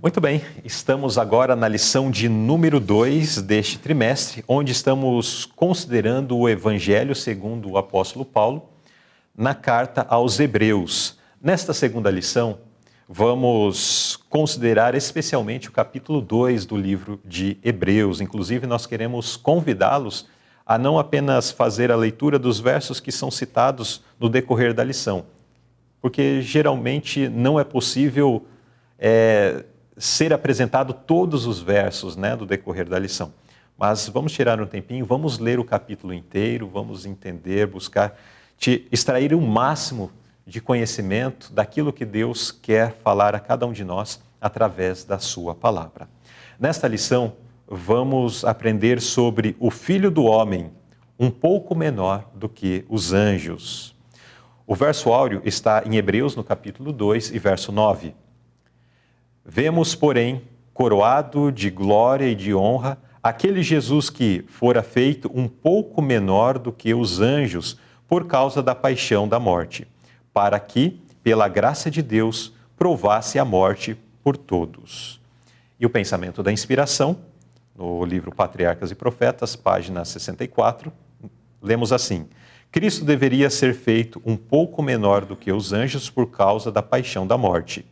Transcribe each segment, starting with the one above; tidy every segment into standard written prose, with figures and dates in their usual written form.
Muito bem, estamos agora na lição de número 2 deste trimestre, onde estamos considerando o Evangelho segundo o apóstolo Paulo na carta aos Hebreus. Nesta segunda lição, vamos considerar especialmente o capítulo 2 do livro de Hebreus. Inclusive, nós queremos convidá-los a não apenas fazer a leitura dos versos que são citados no decorrer da lição, porque geralmente não é possível ser apresentado todos os versos do decorrer da lição. Mas vamos tirar um tempinho, vamos ler o capítulo inteiro, vamos entender, buscar extrair o máximo de conhecimento daquilo que Deus quer falar a cada um de nós através da sua palavra. Nesta lição, vamos aprender sobre o Filho do Homem, um pouco menor do que os anjos. O verso áureo está em Hebreus, no capítulo 2 e verso 9. Vemos, porém, coroado de glória e de honra, aquele Jesus que fora feito um pouco menor do que os anjos por causa da paixão da morte, para que, pela graça de Deus, provasse a morte por todos. E o pensamento da inspiração, no livro Patriarcas e Profetas, página 64, lemos assim: Cristo deveria ser feito um pouco menor do que os anjos por causa da paixão da morte.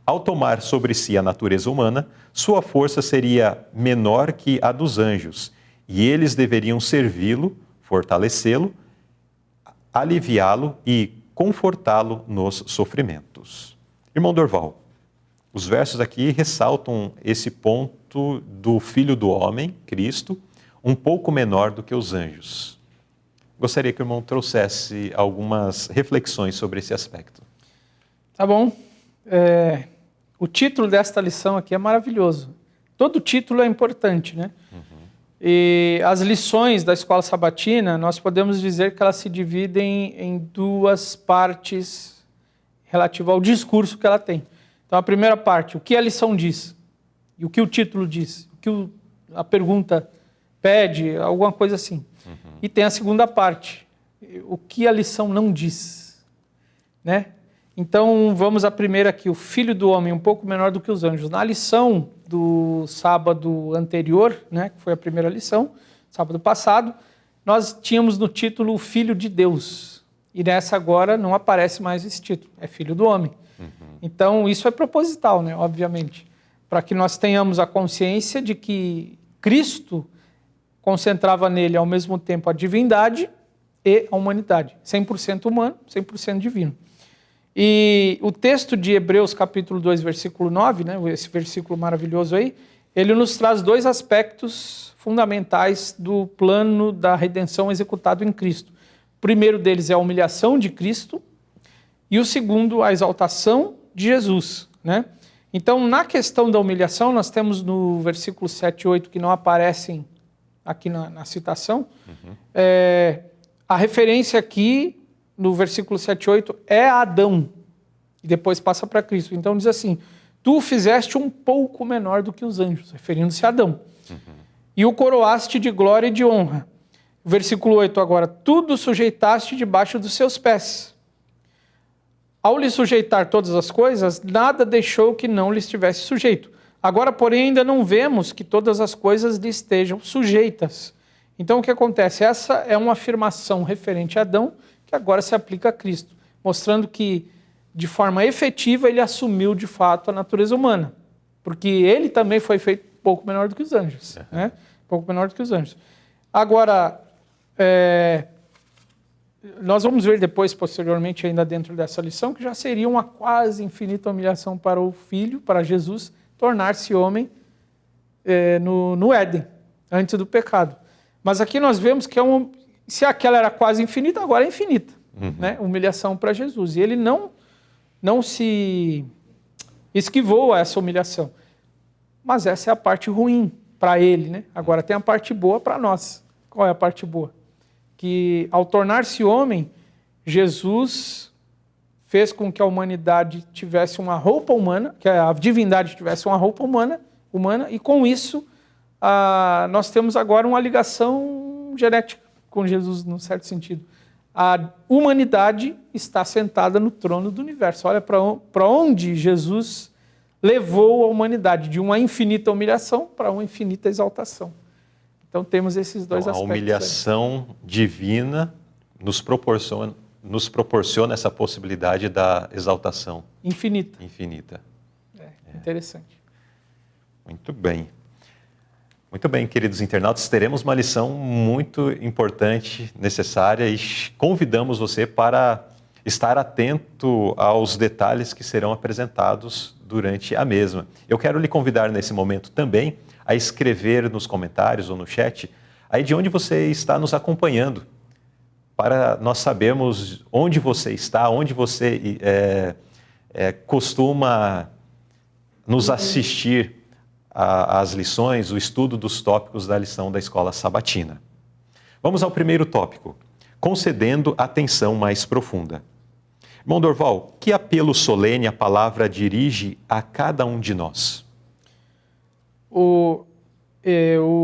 Ao tomar sobre si a natureza humana, sua força seria menor que a dos anjos, e eles deveriam servi-lo, fortalecê-lo, aliviá-lo e confortá-lo nos sofrimentos. Irmão Dorval, os versos aqui ressaltam esse ponto do Filho do Homem, Cristo, um pouco menor do que os anjos. Gostaria que o irmão trouxesse algumas reflexões sobre esse aspecto. Tá bom. O título desta lição aqui é maravilhoso. Todo título é importante, né? E as lições da Escola Sabatina, nós podemos dizer que elas se dividem em duas partes relativas ao discurso que ela tem. Então, a primeira parte, o que a lição diz, e o que o título diz, o que a pergunta pede, alguma coisa assim. E tem a segunda parte, o que a lição não diz, né? Então, vamos à primeira aqui, o Filho do Homem, um pouco menor do que os anjos. Na lição do sábado anterior, né, que foi a primeira lição, sábado passado, nós tínhamos no título o Filho de Deus. E nessa agora não aparece mais esse título, é Filho do Homem. Então, isso é proposital, né, obviamente, para que nós tenhamos a consciência de que Cristo concentrava nele ao mesmo tempo a divindade e a humanidade, 100% humano, 100% divino. E o texto de Hebreus, capítulo 2, versículo 9, né, esse versículo maravilhoso aí, ele nos traz dois aspectos fundamentais do plano da redenção executado em Cristo. O primeiro deles é a humilhação de Cristo e o segundo, a exaltação de Jesus, né? Então, na questão da humilhação, nós temos no versículo 7 e 8, que não aparecem aqui na citação, a referência aqui no versículo 7 e 8 é Adão, e depois passa para Cristo. Então diz assim, tu o fizeste um pouco menor do que os anjos, referindo-se a Adão, e o coroaste de glória e de honra. Versículo 8 agora, tudo sujeitaste debaixo dos seus pés. Ao lhe sujeitar todas as coisas, nada deixou que não lhe estivesse sujeito. Agora, porém, ainda não vemos que todas as coisas lhe estejam sujeitas. Então o que acontece? Essa é uma afirmação referente a Adão, que agora se aplica a Cristo, mostrando que, de forma efetiva, ele assumiu, de fato, a natureza humana, porque ele também foi feito um pouco menor do que os anjos, né? Um pouco menor do que os anjos. Agora, nós vamos ver depois, posteriormente, ainda dentro dessa lição, que já seria uma quase infinita humilhação para o Filho, para Jesus, tornar-se homem no Éden, antes do pecado. Mas aqui nós vemos que se aquela era quase infinita, agora é infinita, né? Humilhação para Jesus. E ele não se esquivou a essa humilhação. Mas essa é a parte ruim para ele, né? Agora tem a parte boa para nós. Qual é a parte boa? Que ao tornar-se homem, Jesus fez com que a humanidade tivesse uma roupa humana, que a divindade tivesse uma roupa humana, e com isso nós temos agora uma ligação genética com Jesus, num certo sentido. A humanidade está sentada no trono do universo. Olha para onde Jesus levou a humanidade de uma infinita humilhação para uma infinita exaltação. Então temos esses dois Então, a aspectos. humilhação divina nos proporciona essa possibilidade da exaltação Infinita. infinita. Interessante. Muito bem. Muito bem, queridos internautas, teremos uma lição muito importante, necessária, e convidamos você para estar atento aos detalhes que serão apresentados durante a mesma. Eu quero lhe convidar nesse momento também a escrever nos comentários ou no chat aí de onde você está nos acompanhando, para nós sabermos onde você está, onde você costuma nos assistir às lições, o estudo dos tópicos da lição da Escola Sabatina. Vamos ao primeiro tópico, concedendo atenção mais profunda. Irmão Dorval, que apelo solene a palavra dirige a cada um de nós? O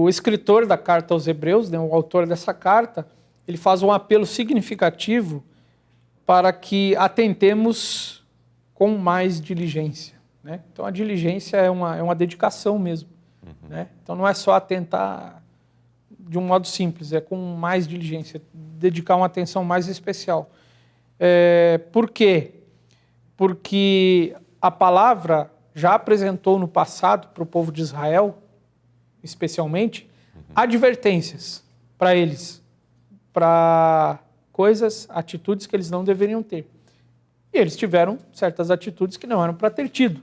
escritor da carta aos Hebreus, né, o autor dessa carta, ele faz um apelo significativo para que atentemos com mais diligência, né? Então a diligência é uma dedicação mesmo, né? Então não é só atentar de um modo simples, é com mais diligência, dedicar uma atenção mais especial. Por quê? Porque a palavra já apresentou no passado para o povo de Israel, especialmente, advertências para eles, para coisas, atitudes que eles não deveriam ter. E eles tiveram certas atitudes que não eram para ter tido.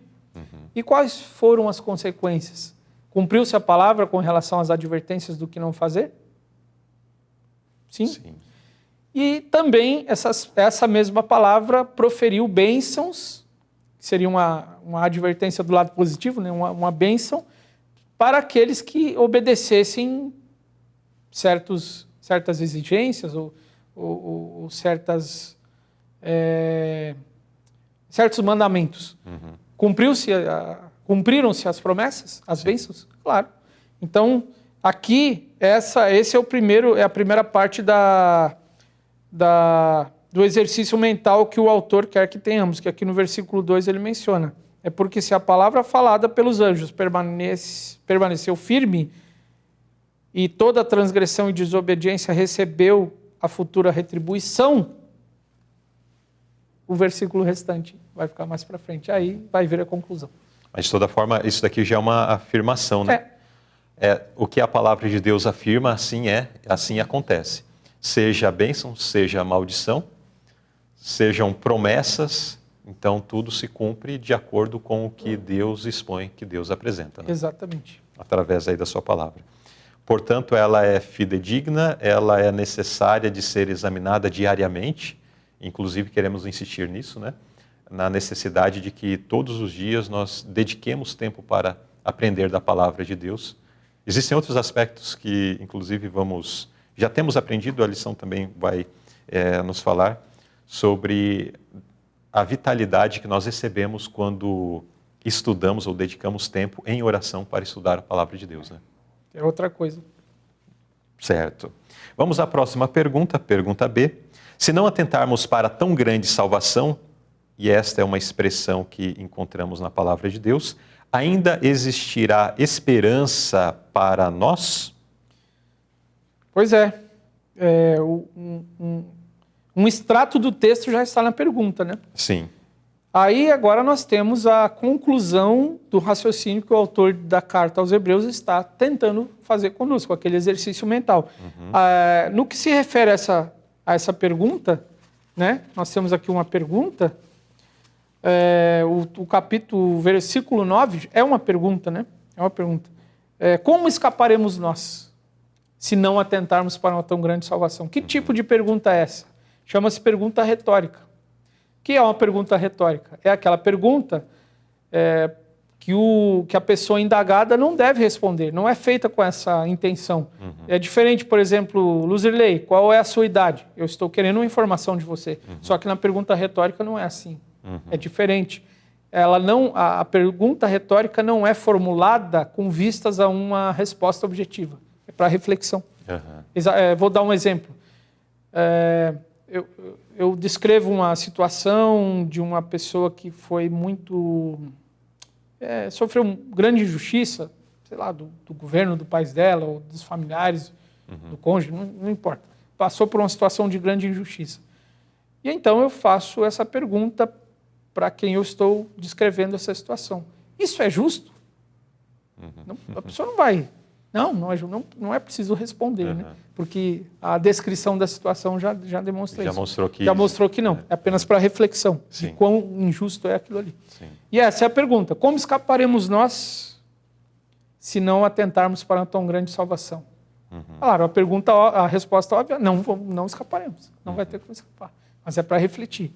E quais foram as consequências? Cumpriu-se a palavra com relação às advertências do que não fazer? Sim. Sim. E também essa mesma palavra proferiu bênçãos, que seria uma advertência do lado positivo, né? uma bênção, para aqueles que obedecessem certas exigências ou certos mandamentos. Cumpriram-se as promessas, as bênçãos? Claro. Então, aqui, esse é a primeira parte do exercício mental que o autor quer que tenhamos, que aqui no versículo 2 ele menciona. É porque se a palavra falada pelos anjos permaneceu firme e toda transgressão e desobediência recebeu a futura retribuição, o versículo restante vai ficar mais para frente. Aí vai vir a conclusão. Mas, de toda forma, isso daqui já é uma afirmação, né? O que a palavra de Deus afirma, assim acontece. Seja a bênção, seja a maldição, sejam promessas, então tudo se cumpre de acordo com o que Deus expõe, que Deus apresenta, né? Exatamente. Através aí da sua palavra. Portanto, ela é fidedigna, ela é necessária de ser examinada diariamente, inclusive queremos insistir nisso, né? Na necessidade de que todos os dias nós dediquemos tempo para aprender da palavra de Deus. Existem outros aspectos que, inclusive, já temos aprendido, a lição também vai nos falar sobre a vitalidade que nós recebemos quando estudamos ou dedicamos tempo em oração para estudar a palavra de Deus, né? É outra coisa. Certo. Vamos à próxima pergunta, pergunta B. Se não atentarmos para tão grande salvação, e esta é uma expressão que encontramos na palavra de Deus, ainda existirá esperança para nós? Pois é. Um extrato do texto já está na pergunta, né? Sim. Aí agora nós temos a conclusão do raciocínio que o autor da carta aos Hebreus está tentando fazer conosco, aquele exercício mental. No que se refere a essa pergunta, né? Nós temos aqui uma pergunta, o versículo 9 é uma pergunta, né? É uma pergunta. Como escaparemos nós, se não atentarmos para uma tão grande salvação? Que tipo de pergunta é essa? Chama-se pergunta retórica. O que é uma pergunta retórica? É aquela pergunta que a pessoa indagada não deve responder, não é feita com essa intenção. É diferente, por exemplo, Luzirley, qual é a sua idade? Eu estou querendo uma informação de você. Só que na pergunta retórica não é assim. É diferente. A pergunta retórica não é formulada com vistas a uma resposta objetiva. É para reflexão. Vou dar um exemplo. Eu descrevo uma situação de uma pessoa que foi muito sofreu uma grande injustiça, sei lá, do governo, do país dela, ou dos familiares, do cônjuge, não importa. Passou por uma situação de grande injustiça. E então eu faço essa pergunta para quem eu estou descrevendo essa situação. Isso é justo? Não, a pessoa não vai. Não é preciso responder, né? Porque a descrição da situação já demonstra isso. Já mostrou que não. É apenas para reflexão de quão injusto é aquilo ali. Sim. E essa é a pergunta. Como escaparemos nós se não atentarmos para uma tão grande salvação? Claro, a resposta óbvia, não escaparemos. Não vai ter como escapar. Mas é para refletir.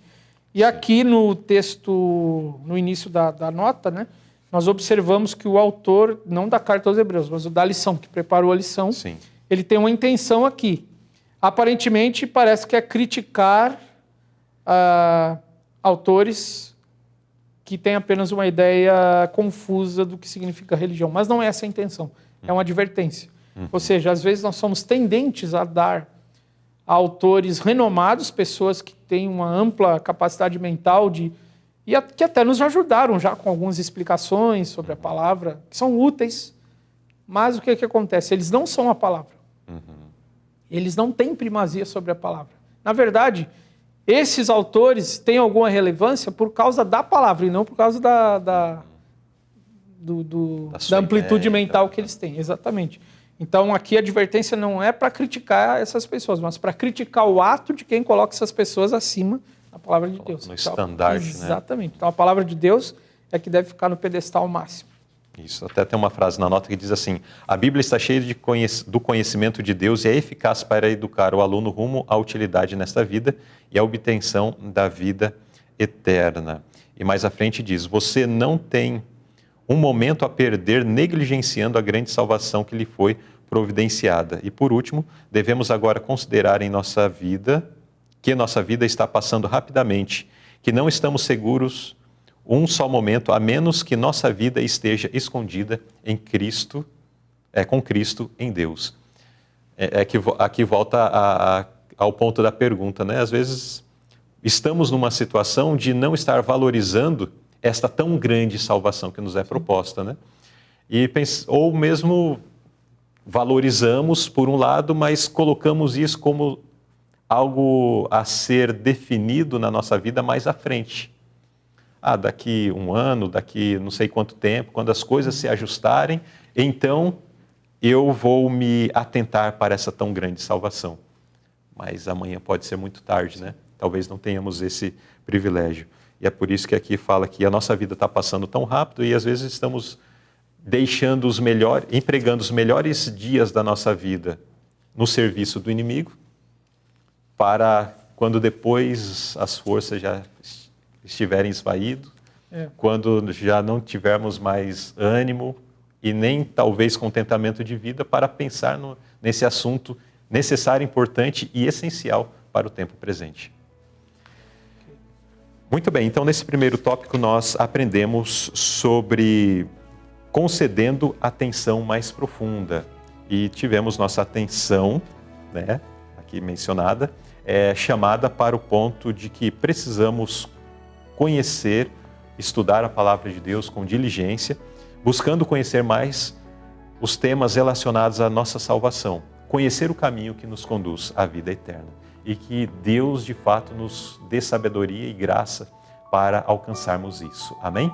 E aqui no texto, no início da nota, né, nós observamos que o autor, não da carta aos Hebreus, mas o da lição, que preparou a lição, ele tem uma intenção aqui. Aparentemente, parece que é criticar autores que têm apenas uma ideia confusa do que significa religião. Mas não é essa a intenção. É uma advertência. Ou seja, às vezes nós somos tendentes a dar a autores renomados, pessoas que têm uma ampla capacidade mental que até nos ajudaram já com algumas explicações sobre a palavra, que são úteis, mas o que acontece? Eles não são a palavra. Eles não têm primazia sobre a palavra. Na verdade, esses autores têm alguma relevância por causa da palavra e não por causa da amplitude mental que eles têm. Exatamente. Então, aqui a advertência não é para criticar essas pessoas, mas para criticar o ato de quem coloca essas pessoas acima da palavra de Deus. No estandarte, né? Exatamente. Então, a palavra de Deus é que deve ficar no pedestal máximo. Isso. Até tem uma frase na nota que diz assim: a Bíblia está cheia do conhecimento de Deus e é eficaz para educar o aluno rumo à utilidade nesta vida e à obtenção da vida eterna. E mais à frente diz: você não tem um momento a perder negligenciando a grande salvação que lhe foi providenciada. E por último, devemos agora considerar que nossa vida está passando rapidamente, que não estamos seguros um só momento, a menos que nossa vida esteja escondida em Cristo, com Cristo em Deus. Aqui volta ao ponto da pergunta, né? Às vezes estamos numa situação de não estar valorizando esta tão grande salvação que nos é proposta, né? Ou mesmo valorizamos por um lado, mas colocamos isso como algo a ser definido na nossa vida mais à frente. Daqui um ano, daqui não sei quanto tempo, quando as coisas se ajustarem, então eu vou me atentar para essa tão grande salvação. Mas amanhã pode ser muito tarde, né? Talvez não tenhamos esse privilégio. E é por isso que aqui fala que a nossa vida está passando tão rápido e às vezes estamos empregando os melhores dias da nossa vida no serviço do inimigo, para quando depois as forças já estiverem esvaídas, quando já não tivermos mais ânimo e nem talvez contentamento de vida, para pensar nesse assunto necessário, importante e essencial para o tempo presente. Muito bem, então nesse primeiro tópico nós aprendemos sobre concedendo atenção mais profunda e tivemos nossa atenção, né, aqui mencionada, chamada para o ponto de que precisamos conhecer, estudar a palavra de Deus com diligência, buscando conhecer mais os temas relacionados à nossa salvação, conhecer o caminho que nos conduz à vida eterna. E que Deus, de fato, nos dê sabedoria e graça para alcançarmos isso. Amém?